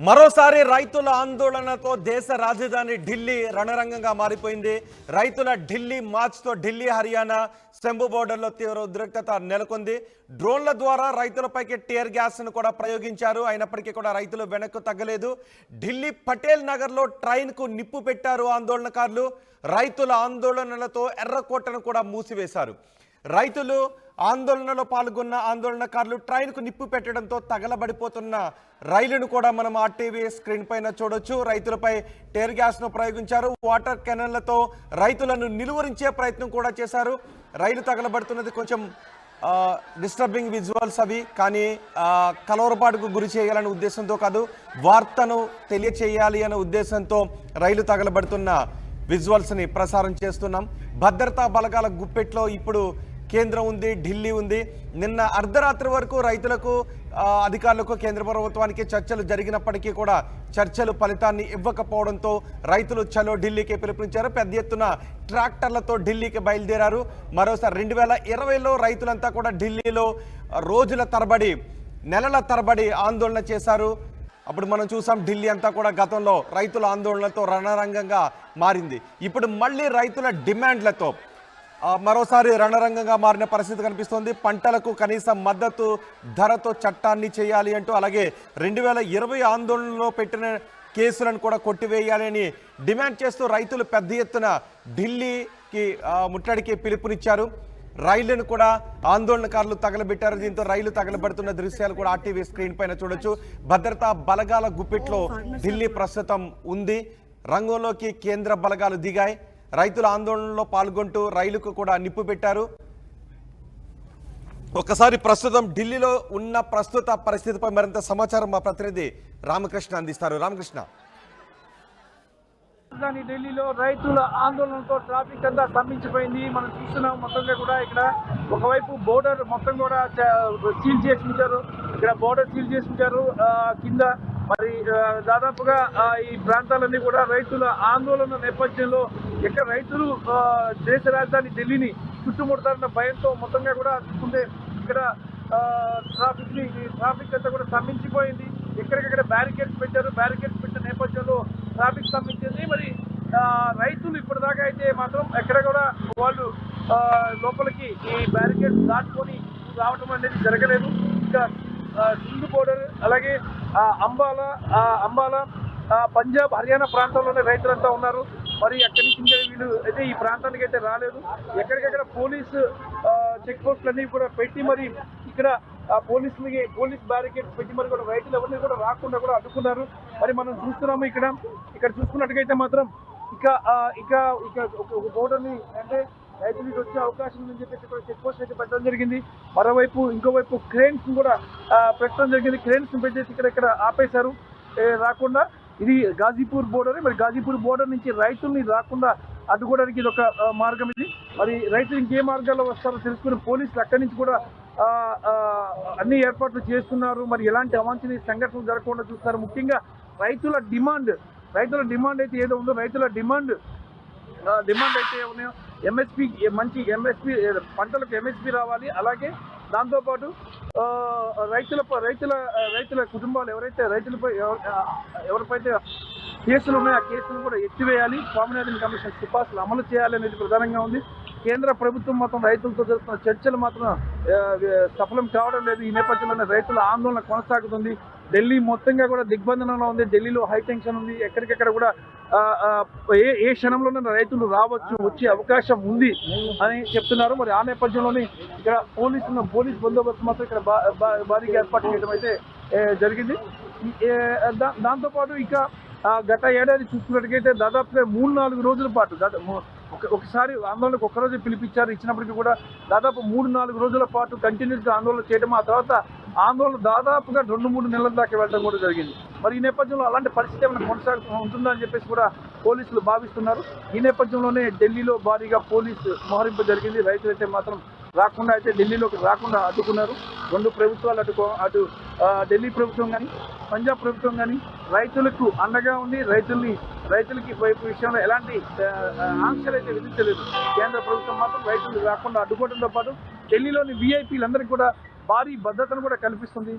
మరోసారి రైతుల ఆందోళనతో దేశ రాజధాని ఢిల్లీ రణరంగంగా మారిపోయింది. రైతుల ఢిల్లీ మార్చ్తో ఢిల్లీ హర్యానా శంభు బోర్డర్లో తీవ్ర ఉద్రిక్తత నెలకొంది. డ్రోన్ల ద్వారా రైతులపైకి టియర్ గ్యాస్ను కూడా ప్రయోగించారు. అయినప్పటికీ కూడా రైతులు వెనక్కు తగ్గలేదు. ఢిల్లీ పటేల్ నగర్లో ట్రైన్కు నిప్పు పెట్టారు ఆందోళనకారులు. రైతుల ఆందోళనలతో ఎర్రకోటను కూడా మూసివేశారు. రైతులు ఆందోళనలో పాల్గొన్న ఆందోళనకారులు ట్రైన్కు నిప్పు పెట్టడంతో తగలబడిపోతున్న రైలును కూడా మనం ఆర్టీవీ స్క్రీన్ పైన చూడొచ్చు. రైతులపై టేర్ గ్యాస్ను ప్రయోగించారు. వాటర్ కెనన్లతో రైతులను నిలువరించే ప్రయత్నం కూడా చేశారు. రైలు తగలబడుతున్నది కొంచెం డిస్టర్బింగ్ విజువల్స్ అవి, కానీ కలవరపాటుకు గురి చేయాలనే ఉద్దేశంతో కాదు, వార్తను తెలియచేయాలి అనే ఉద్దేశంతో రైలు తగలబడుతున్న విజువల్స్ని ప్రసారం చేస్తున్నాం. భద్రతా బలగాల గుప్పెట్లో ఇప్పుడు కేంద్రం ఉంది, ఢిల్లీ ఉంది. నిన్న అర్ధరాత్రి వరకు రైతులకు అధికారులకు కేంద్ర ప్రభుత్వానికి చర్చలు జరిగినప్పటికీ కూడా చర్చలు ఫలితాన్ని ఇవ్వకపోవడంతో రైతులు చలో ఢిల్లీకి పిలుపునిచ్చారు. పెద్ద ఎత్తున ట్రాక్టర్లతో ఢిల్లీకి బయలుదేరారు. మరోసారి 2020లో రైతులంతా కూడా ఢిల్లీలో రోజుల తరబడి నెలల తరబడి ఆందోళన చేశారు. అప్పుడు మనం చూసాం ఢిల్లీ అంతా కూడా గతంలో రైతుల ఆందోళనలతో రణరంగంగా మారింది. ఇప్పుడు మళ్ళీ రైతుల డిమాండ్లతో మరోసారి రణరంగంగా మారిన పరిస్థితి కనిపిస్తోంది. పంటలకు కనీస మద్దతు ధరతో చట్టాన్ని చేయాలి అంటూ, అలాగే 2020 ఆందోళనలో పెట్టిన కేసులను కూడా కొట్టివేయాలని డిమాండ్ చేస్తూ రైతులు పెద్ద ఎత్తున ఢిల్లీకి ముట్టడికి పిలుపునిచ్చారు. రైళ్లను కూడా ఆందోళనకారులు తగలబెట్టారు. దీంతో రైలు తగలబడుతున్న దృశ్యాలు కూడా ఆర్టీవీ స్క్రీన్ పైన చూడొచ్చు. భద్రతా బలగాల గుప్పిట్లో ఢిల్లీ ప్రస్తుతం ఉంది. రంగంలోకి కేంద్ర బలగాలు దిగాయి. రైతుల ఆందోళనలో పాల్గొంటూ రైలుకు కూడా నిప్పు పెట్టారు. ఒకసారి ప్రస్తుతం ఢిల్లీలో ఉన్న ప్రస్తుత పరిస్థితిపై మరింత సమాచారం మా ప్రతినిధి రామకృష్ణ అందిస్తారు. రామకృష్ణ, రాజధాని ఢిల్లీలో రైతుల ఆందోళనతో ట్రాఫిక్ అంతా స్తంభించిపోయింది. మనం చూస్తున్నాం మొత్తంగా కూడా ఇక్కడ ఒకవైపు బోర్డర్ మొత్తం కూడా సీల్ చేసి ఉంచారు. ఇక్కడ బోర్డర్ సీల్ చేసి ఉంచారు. కింద మరి దాదాపుగా ఈ ప్రాంతాలన్నీ కూడా రైతుల ఆందోళన నేపథ్యంలో ఇక్కడ రైతులు దేశ రాజధాని ఢిల్లీని చుట్టుముడతారన్న భయంతో మొత్తంగా కూడా చూసుకుంటే ఇక్కడ ట్రాఫిక్ అంతా కూడా స్తంభించిపోయింది. ఎక్కడికక్కడ బ్యారికేడ్స్ పెట్టారు. బ్యారికేడ్స్ పెట్టిన నేపథ్యంలో ట్రాఫిక్ స్తంభించింది. మరి రైతులు ఇప్పటిదాకా అయితే మాత్రం ఎక్కడ కూడా వాళ్ళు లోపలికి ఈ బ్యారికేడ్స్ దాటుకొని రావడం అనేది జరగలేదు. ఇంకా సింధు బోర్డర్, అలాగే అంబాలా పంజాబ్ హర్యానా ప్రాంతంలోనే రైతులంతా ఉన్నారు. మరి అక్కడి నుంచి ఇంకా వీళ్ళు అయితే ఈ ప్రాంతానికి అయితే రాలేదు. ఎక్కడికక్కడ పోలీసు చెక్ పోస్టులన్నీ కూడా పెట్టి మరి ఇక్కడ పోలీస్ బ్యారికేడ్స్ పెట్టి మరి కూడా రైతులు ఎవరిని కూడా రాకుండా కూడా అడ్డుకున్నారు. మరి మనం చూస్తున్నాము ఇక్కడ చూసుకున్నట్టుగైతే మాత్రం ఇక ఒక బోర్డర్ని అంటే రైతులకు వచ్చే అవకాశం ఉందని చెప్పేసి ఇక్కడ చెక్ పోస్ట్ అయితే పెట్టడం జరిగింది. మరోవైపు ఇంకోవైపు క్రేన్స్ కూడా పెట్టడం జరిగింది. క్రేన్స్ పెట్టేసి ఇక్కడ ఆపేశారు రాకుండా. ఇది గాజీపూర్ బోర్డర్. మరి గాజీపూర్ బోర్డర్ నుంచి రైతుల్ని రాకుండా అడ్డుకోవడానికి ఇది ఒక మార్గం. ఇది మరి రైతులు ఇంకే మార్గాల్లో వస్తారో తెలుసుకుని పోలీసులు అక్కడి నుంచి కూడా అన్ని ఏర్పాట్లు చేస్తున్నారు. మరి ఎలాంటి అవాంఛనీయ సంఘటనలు జరగకుండా చూస్తారు. ముఖ్యంగా రైతుల డిమాండ్ అయితే ఏదో ఉందో, రైతుల డిమాండ్ అయితే ఉన్నాయో ఎంఎస్పీ, మంచి ఎంఎస్పీ పంటలకు ఎంఎస్పీ రావాలి. అలాగే దాంతోపాటు రైతుల కుటుంబాలు ఎవరిపైతే కేసులు ఉన్నాయో ఆ కేసులు కూడా ఎత్తివేయాలి. స్వామినాథన్ కమిషన్ సిఫార్సులు అమలు చేయాలనేది ప్రధానంగా ఉంది. కేంద్ర ప్రభుత్వం మాత్రం రైతులతో జరుగుతున్న చర్చలు మాత్రం సఫలం కావడం లేదు. ఈ నేపథ్యంలోనే రైతుల ఆందోళన కొనసాగుతుంది. ఢిల్లీ మొత్తంగా కూడా దిగ్బంధనంలో ఉంది. ఢిల్లీలో హై టెన్షన్ ఉంది. ఎక్కడికెక్కడ కూడా ఏ క్షణంలోనే రైతులు వచ్చే అవకాశం ఉంది అని చెప్తున్నారు. మరి ఆ నేపథ్యంలోనే ఇక్కడ పోలీస్ బందోబస్తు మాత్రం ఇక్కడ భారీగా ఏర్పాటు చేయడం అయితే జరిగింది. దాంతోపాటు ఇక గత ఏడాది చూసుకున్నట్టుకైతే దాదాపుగా 3-4 రోజుల పాటు ఒకసారి ఆందోళనకు ఒక్కరోజు పిలిపించారు. ఇచ్చినప్పటికీ కూడా దాదాపు 3-4 రోజుల పాటు కంటిన్యూస్గా ఆందోళన చేయడం, ఆ తర్వాత ఆందోళన దాదాపుగా 2-3 నెలల దాకా వెళ్ళడం కూడా జరిగింది. మరి ఈ నేపథ్యంలో అలాంటి పరిస్థితి ఏమైనా కొనసాగుతూ ఉంటుందా అని చెప్పేసి కూడా పోలీసులు భావిస్తున్నారు. ఈ నేపథ్యంలోనే ఢిల్లీలో భారీగా పోలీసు మోహరింపు జరిగింది. రైతులు అయితే మాత్రం ఢిల్లీలోకి రాకుండా అడ్డుకున్నారు. రెండు ప్రభుత్వాలు అటు ఢిల్లీ ప్రభుత్వం కానీ పంజాబ్ ప్రభుత్వం కానీ రైతులకు అండగా ఉండి రైతులకి వైపు విషయంలో ఎలాంటి ఆంక్షలు అయితే విధించలేదు. కేంద్ర ప్రభుత్వం మాత్రం రైతులు రాకుండా అడ్డుకోవడంతో పాటు ఢిల్లీలోని వీఐపీలందరికీ కూడా భారీ భద్రతను కూడా కల్పిస్తుంది.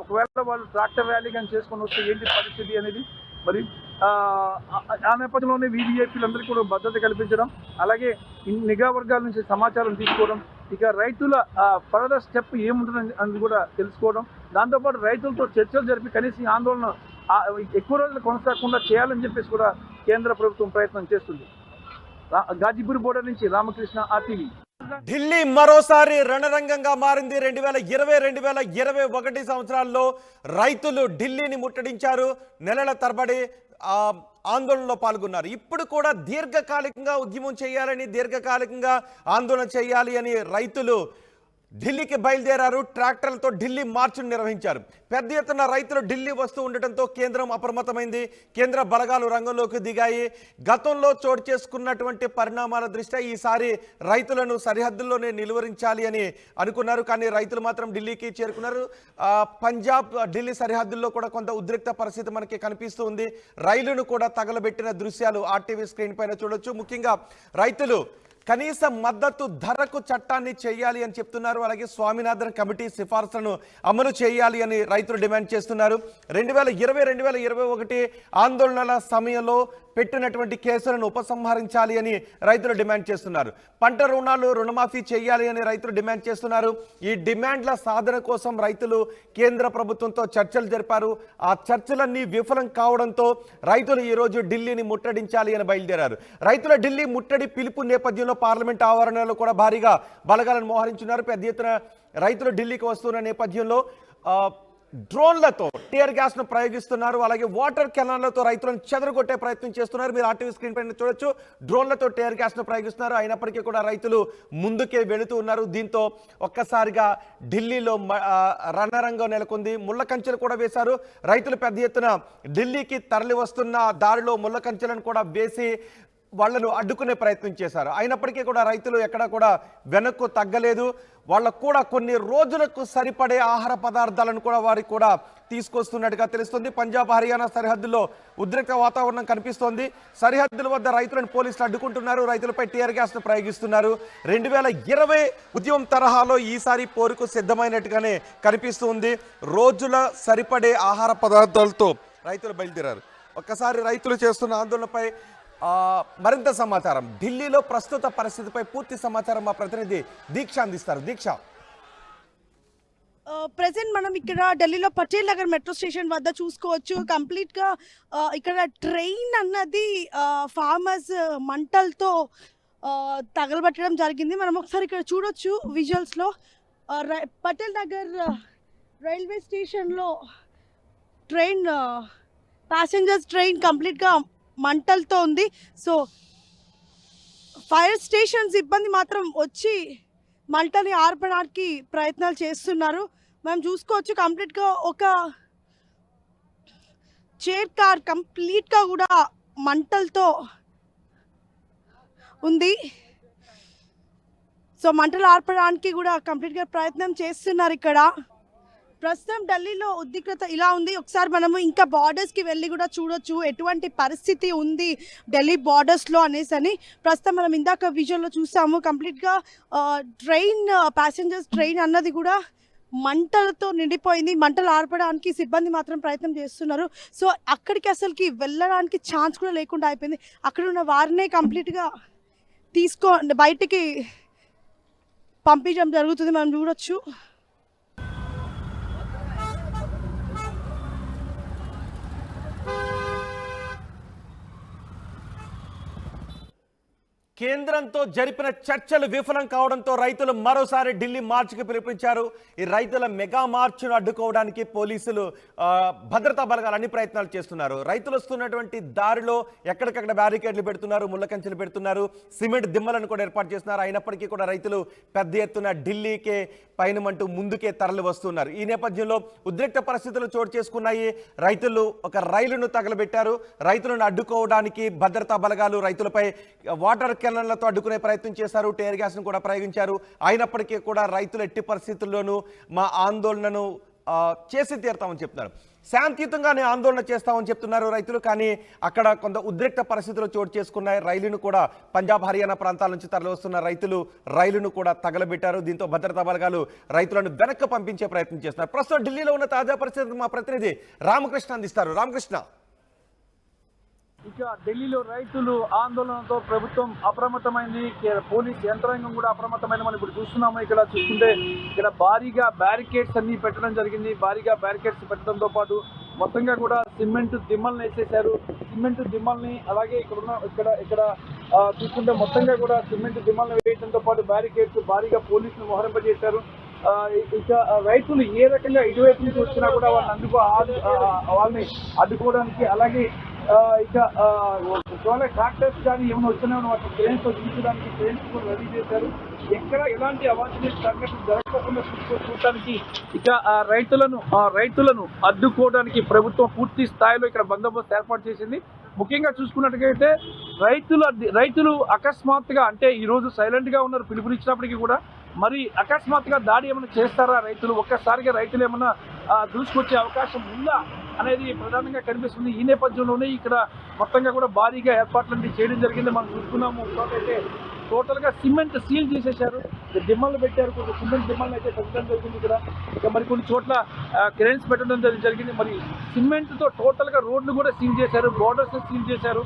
ఒకవేళ వాళ్ళు ట్రాక్టర్ ర్యాలీ కానీ చేసుకొని వస్తే ఏంటి పరిస్థితి అనేది మరి ఆ నేపథ్యంలోనే వీవీఐపీలందరికీ కూడా భద్రత కల్పించడం, అలాగే నిఘా వర్గాల నుంచి సమాచారం తీసుకోవడం, ఇక రైతుల ఫర్దర్ స్టెప్ ఏముంటుందని అని కూడా తెలుసుకోవడం, దాంతోపాటు రైతులతో చర్చలు జరిపి కనీసం ఈ ఆందోళన ఎక్కువ రోజులు కొనసాగకుండా చేయాలని చెప్పేసి కూడా కేంద్ర ప్రభుత్వం ప్రయత్నం చేస్తుంది. గాజీపూర్ బోర్డర్ నుంచి రామకృష్ణ, RTV. ఢిల్లీ మరోసారి రణరంగంగా మారింది. 2020-2021 సంవత్సరాల్లో రైతులు ఢిల్లీని ముట్టడించారు. నెలల తరబడి ఆందోళనలో పాల్గొన్నారు. ఇప్పుడు కూడా దీర్ఘకాలికంగా ఉద్యమం చేయాలని, దీర్ఘకాలికంగా ఆందోళన చేయాలి అని రైతులు ఢిల్లీకి బయలుదేరారు. ట్రాక్టర్లతో ఢిల్లీ మార్చును నిర్వహించారు. పెద్ద ఎత్తున రైతులు ఢిల్లీ వస్తూ ఉండటంతో కేంద్రం అప్రమత్తమైంది. కేంద్ర బలగాలు రంగంలోకి దిగాయి. గతంలో చోటు చేసుకున్నటువంటి పరిణామాల దృష్ట్యా ఈసారి రైతులను సరిహద్దుల్లోనే నిలువరించాలి అని అనుకున్నారు. కానీ రైతులు మాత్రం ఢిల్లీకి చేరుకున్నారు. పంజాబ్ ఢిల్లీ సరిహద్దుల్లో కూడా కొంత ఉద్రిక్త పరిస్థితి మనకి కనిపిస్తూ ఉంది. రైలును కూడా తగలబెట్టిన దృశ్యాలు RTV స్క్రీన్ పైన చూడొచ్చు. ముఖ్యంగా రైతులు కనీస మద్దతు ధరకు చట్టాన్ని చేయాలి అని చెప్తున్నారు. అలాగే స్వామినాథన్ కమిటీ సిఫార్సులను అమలు చేయాలి అని రైతులు డిమాండ్ చేస్తున్నారు. 2020-2021 ఆందోళనల సమయంలో పెట్టినటువంటి కేసులను ఉపసంహరించాలి అని రైతులు డిమాండ్ చేస్తున్నారు. పంట రుణాలు రుణమాఫీ చేయాలి అని రైతులు డిమాండ్ చేస్తున్నారు. ఈ డిమాండ్ల సాధన కోసం రైతులు కేంద్ర ప్రభుత్వంతో చర్చలు జరిపారు. ఆ చర్చలన్నీ విఫలం కావడంతో రైతులు ఈరోజు ఢిల్లీని ముట్టడించాలి అని బయలుదేరారు. రైతుల ఢిల్లీ ముట్టడి పిలుపు నేపథ్యంలో పార్లమెంట్ ఆవరణలో కూడా భారీగా బలగాలను మోహరించున్నారు. పెద్ద ఎత్తున రైతులు ఢిల్లీకి వస్తున్న నేపథ్యంలో డ్రోన్లతో టియర్ గ్యాస్ ను ప్రయోగిస్తున్నారు. అలాగే వాటర్ కెనాన్లతో రైతులను చెదరగొట్టే ప్రయత్నం చేస్తున్నారు. మీరు RTV స్క్రీన్ పైన చూడొచ్చు. డ్రోన్లతో టియర్ గ్యాస్ ను ప్రయోగిస్తున్నారు. అయినప్పటికీ కూడా రైతులు ముందుకే వెళుతూ ఉన్నారు. దీంతో ఒక్కసారిగా ఢిల్లీలో రణరంగం నెలకొంది. ముళ్ళ కంచెలు కూడా వేశారు. రైతులు పెద్ద ఎత్తున ఢిల్లీకి తరలి వస్తున్న దారిలో ముళ్ళ కంచెలను కూడా వేసి వాళ్లను అడ్డుకునే ప్రయత్నం చేశారు. అయినప్పటికీ కూడా రైతులు ఎక్కడా కూడా వెనక్కు తగ్గలేదు. వాళ్ళకు కూడా కొన్ని రోజులకు సరిపడే ఆహార పదార్థాలను కూడా వారికి కూడా తీసుకొస్తున్నట్టుగా తెలుస్తుంది. పంజాబ్ హర్యానా సరిహద్దుల్లో ఉద్రిక్త వాతావరణం కనిపిస్తోంది. సరిహద్దుల వద్ద రైతులను పోలీసులు అడ్డుకుంటున్నారు. రైతులపై టియర్ గ్యాస్ ను ప్రయోగిస్తున్నారు. 2020 ఉద్యమం తరహాలో ఈసారి పోరుకు సిద్ధమైనట్టుగానే కనిపిస్తుంది. రోజుల సరిపడే ఆహార పదార్థాలతో రైతులు బయలుదేరారు. ఒక్కసారి రైతులు చేస్తున్న ఆందోళనపై మరింత సమాచారం, ఢిల్లీలో ప్రస్తుత పరిస్థితిపై పూర్తి సమాచారం మా ప్రతినిధి దీక్ష అందిస్తారు. దీక్ష, ప్రెసెంట్ మనం ఇక్కడ ఢిల్లీలో పటేల్ నగర్ మెట్రో స్టేషన్ వద్ద చూసుకోవచ్చు. కంప్లీట్ గా ఇక్కడ ట్రైన్ అన్నది ఫార్మర్స్ మంటలతో తగలబెట్టడం జరిగింది. మనం ఒకసారి ఇక్కడ చూడొచ్చు విజువల్స్ లో. పటేల్ నగర్ రైల్వే స్టేషన్ లో ట్రైన్, ప్యాసింజర్స్ ట్రైన్ కంప్లీట్ గా మంటలతో ఉంది. సో ఫైర్ స్టేషన్ సిబ్బంది మాత్రం వచ్చి మంటని ఆర్పడానికి ప్రయత్నాలు చేస్తున్నారు. మనం చూసుకోవచ్చు కంప్లీట్గా ఒక చైర్ కార్ కంప్లీట్గా కూడా మంటలతో ఉంది. సో మంటలు ఆర్పడానికి కూడా కంప్లీట్గా ప్రయత్నం చేస్తున్నారు. ఇక్కడ ప్రస్తుతం ఢిల్లీలో ఉద్రిక్తత ఇలా ఉంది. ఒకసారి మనము ఇంకా బార్డర్స్కి వెళ్ళి కూడా చూడొచ్చు ఎటువంటి పరిస్థితి ఉంది ఢిల్లీ బార్డర్స్లో అనేసి అని. ప్రస్తుతం మనం ఇందాక విజువల్లో చూసాము కంప్లీట్గా ట్రైన్, ప్యాసింజర్స్ ట్రైన్ అన్నది కూడా మంటలతో నిండిపోయింది. మంటలు ఆర్పడానికి సిబ్బంది మాత్రం ప్రయత్నం చేస్తున్నారు. సో అక్కడికి అసలుకి వెళ్ళడానికి ఛాన్స్ కూడా లేకుండా అయిపోయింది. అక్కడ ఉన్న వారినే కంప్లీట్గా బయటికి పంపించడం జరుగుతుంది. మనం చూడొచ్చు. కేంద్రంతో జరిపిన చర్చలు విఫలం కావడంతో రైతులు మరోసారి ఢిల్లీ మార్చికి పిలుపునిచ్చారు. ఈ రైతుల మెగా మార్చును అడ్డుకోవడానికి పోలీసులు భద్రతా బలగాలు అన్ని ప్రయత్నాలు చేస్తున్నారు. రైతులు వస్తున్నటువంటి దారిలో ఎక్కడికక్కడ బ్యారికేడ్లు పెడుతున్నారు, ముళ్ళ కంచెలు పెడుతున్నారు, సిమెంట్ దిమ్మలను కూడా ఏర్పాటు చేస్తున్నారు. అయినప్పటికీ కూడా రైతులు పెద్ద ఎత్తున ఢిల్లీకే పయనమంటూ ముందుకే తరలి వస్తున్నారు. ఈ నేపథ్యంలో ఉద్రిక్త పరిస్థితులు చోటు చేసుకున్నాయి. రైతులు ఒక రైలును తగలబెట్టారు. రైతులను అడ్డుకోవడానికి భద్రతా బలగాలు రైతులపై వాటర్ కెనాన్లతో అడ్డుకునే ప్రయత్నం చేశారు. టియర్ గ్యాస్ ను కూడా ప్రయోగించారు. అయినప్పటికీ కూడా రైతులు ఎట్టి పరిస్థితుల్లోనూ మా ఆందోళనను చేసి తీరుతామని చెప్తున్నారు. శాంతియుతంగానే ఆందోళన చేస్తామని చెప్తున్నారు రైతులు. కానీ అక్కడ కొంత ఉద్రిక్త పరిస్థితులు చోటు చేసుకున్నాయి. రైలును కూడా పంజాబ్ హర్యానా ప్రాంతాల నుంచి తరలివస్తున్న రైతులు రైలును కూడా తగలబెట్టారు. దీంతో భద్రతా బలగాలు రైతులను వెనక్కి పంపించే ప్రయత్నం చేస్తున్నారు. ప్రస్తుతం ఢిల్లీలో ఉన్న తాజా పరిస్థితులు మా ప్రతినిధి రామకృష్ణ అందిస్తారు. రామకృష్ణ, ఇక ఢిల్లీలో రైతులు ఆందోళనతో ప్రభుత్వం అప్రమత్తమైంది, పోలీస్ యంత్రాంగం కూడా అప్రమత్తమైంది. మనం ఇప్పుడు చూస్తున్నాము. ఇక్కడ చూస్తుంటే ఇక్కడ భారీగా బ్యారికేడ్స్ అన్ని పెట్టడం జరిగింది. భారీగా బ్యారికేడ్స్ పెట్టడంతో పాటు మొత్తంగా కూడా సిమెంట్ దిమ్మల్ని వేసేసారు. సిమెంట్ దిమ్మల్ని అలాగే ఇక్కడ చూస్తుంటే మొత్తంగా కూడా సిమెంట్ దిమ్మల్ని వేయడంతో పాటు బ్యారికేడ్స్ భారీగా పోలీసులు మోహరింపజేశారు. ఇక రైతులు ఏ రకంగా ఇటువైపు నుంచి వచ్చినా కూడా వాళ్ళని అడ్డుకోవడానికి అలాగే ఇక ఒకవేళ ట్రాక్టర్స్ కానీ ఏమైనా వచ్చినా వాటి ట్రైన్స్ తీర్చడానికి ట్రైన్స్ కూడా రెడీ చేశారు. ఎక్కడ ఎలాంటి అవాంఛనీయ సంఘటనలు జరగకుండా చూడటానికి ఇక రైతులను అడ్డుకోవడానికి ప్రభుత్వం పూర్తి స్థాయిలో ఇక్కడ బందోబస్తు ఏర్పాటు చేసింది. ముఖ్యంగా చూసుకున్నట్టుగైతే రైతులు అకస్మాత్తుగా అంటే ఈరోజు సైలెంట్గా ఉన్నారు పిలుపునిచ్చినప్పటికీ కూడా మరి అకస్మాత్తుగా దాడి ఏమైనా చేస్తారా రైతులు, ఒక్కసారిగా రైతులు ఏమైనా దూసుకొచ్చే అవకాశం ఉందా అనేది ప్రధానంగా కనిపిస్తుంది. ఈ నేపథ్యంలోనే ఇక్కడ మొత్తంగా కూడా భారీగా ఏర్పాట్లన్నీ చేయడం జరిగింది. మనం చూసుకున్నాము. అయితే టోటల్గా సిమెంట్ సీల్ చేసేసారు, దిమ్మలు పెట్టారు. కొంచెం సిమెంట్ దిమ్మలను అయితే పెట్టడం జరిగింది. ఇక్కడ ఇక మరి కొన్ని చోట్ల క్రేన్స్ పెట్టడం జరిగింది. మరి సిమెంట్తో టోటల్గా రోడ్లు కూడా సీల్ చేశారు, బోర్డర్స్ సీల్ చేశారు.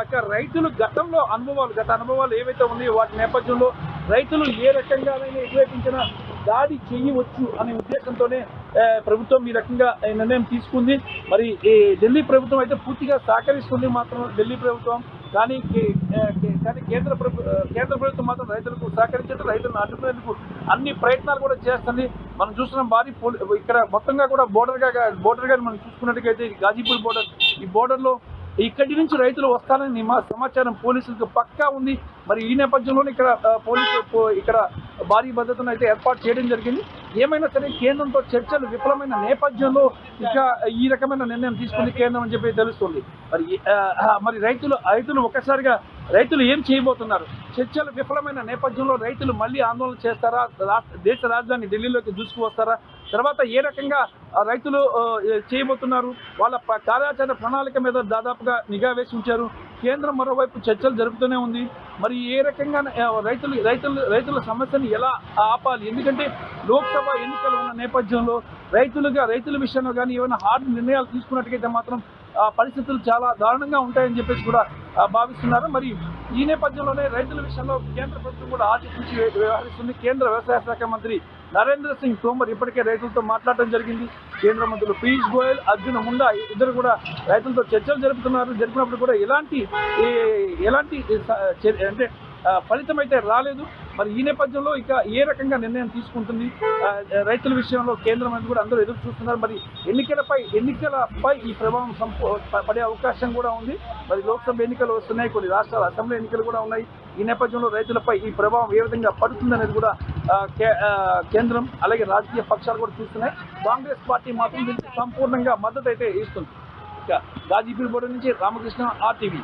ఇక రైతులు గత అనుభవాలు ఏవైతే ఉన్నాయో వాటి నేపథ్యంలో రైతులు ఏ రకంగానైనా ఎదురేపించిన దాడి చేయవచ్చు అనే ఉద్దేశంతోనే ప్రభుత్వం ఈ రకంగా నిర్ణయం తీసుకుంది. మరి ఈ ఢిల్లీ ప్రభుత్వం అయితే పూర్తిగా సహకరిస్తుంది మాత్రం ఢిల్లీ ప్రభుత్వం. కానీ కేంద్ర ప్రభుత్వం మాత్రం రైతులకు సహకరించడం, రైతులను అడ్డుకునేందుకు అన్ని ప్రయత్నాలు కూడా చేస్తుంది. మనం చూస్తున్నాం భారీ ఇక్కడ మొత్తంగా కూడా బోర్డర్గా మనం చూసుకున్నట్టుగైతే గాజీపూర్ బోర్డర్, ఈ బోర్డర్లో ఇక్కడి నుంచి రైతులు వస్తారని సమాచారం పోలీసులకు పక్కా ఉంది. మరి ఈ నేపథ్యంలోనే ఇక్కడ భారీ భద్రతను అయితే ఏర్పాటు చేయడం జరిగింది. ఏమైనా సరే కేంద్రంతో చర్చలు విఫలమైన నేపథ్యంలో ఇక ఈ రకమైన నిర్ణయం తీసుకుంది కేంద్రం అని చెప్పి తెలుస్తుంది. మరి రైతులు ఒక్కసారిగా రైతులు ఏం చేయబోతున్నారు? చర్చలు విఫలమైన నేపథ్యంలో రైతులు మళ్ళీ ఆందోళన చేస్తారా? దేశ రాజధాని ఢిల్లీలోకి దూసుకువస్తారా? తర్వాత ఏ రకంగా రైతులు చేయబోతున్నారు? వాళ్ళ కార్యాచరణ ప్రణాళిక మీద దాదాపుగా నిఘా వేసి ఉంచారు. కేంద్రం మరోవైపు చర్చలు జరుపుతూనే ఉంది. మరి ఏ రకంగా రైతుల సమస్యను ఎలా ఆపాలి? ఎందుకంటే లోక్సభ ఎన్నికలు ఉన్న నేపథ్యంలో రైతుల విషయంలో కానీ ఏమైనా హార్డ్ నిర్ణయాలు తీసుకున్నట్టుగైతే మాత్రం పరిస్థితులు చాలా దారుణంగా ఉంటాయని చెప్పేసి కూడా భావిస్తున్నారు. మరి ఈ నేపథ్యంలోనే రైతుల విషయంలో కేంద్ర ప్రభుత్వం కూడా ఆచితూచి వ్యవహరిస్తుంది. కేంద్ర వ్యవసాయ శాఖ మంత్రి నరేంద్ర సింగ్ తోమర్ ఇప్పటికే రైతులతో మాట్లాడడం జరిగింది. కేంద్ర మంత్రులు పీయూష్ గోయల్, అర్జున్ ముండా ఇద్దరు కూడా రైతులతో చర్చలు జరిపినప్పుడు కూడా ఎలాంటి అంటే ఫలితం అయితే రాలేదు. మరి ఈ నేపథ్యంలో ఇక ఏ రకంగా నిర్ణయం తీసుకుంటుంది రైతుల విషయంలో కేంద్రం అనేది కూడా అందరూ ఎదురు చూస్తున్నారు. మరి ఎన్నికలపై ఈ ప్రభావం పడే అవకాశం కూడా ఉంది. మరి లోక్సభ ఎన్నికలు వస్తున్నాయి, కొన్ని రాష్ట్రాల అసెంబ్లీ ఎన్నికలు కూడా ఉన్నాయి. ఈ నేపథ్యంలో రైతులపై ఈ ప్రభావం ఏ విధంగా పడుతుంది అనేది కూడా కేంద్రం అలాగే రాజకీయ పక్షాలు కూడా చూస్తున్నాయి. కాంగ్రెస్ పార్టీ మాత్రం దీనికి సంపూర్ణంగా మద్దతు అయితే ఇస్తుంది. ఇక గాజీపూర్ బోర్డు నుంచి రామకృష్ణ, RTV.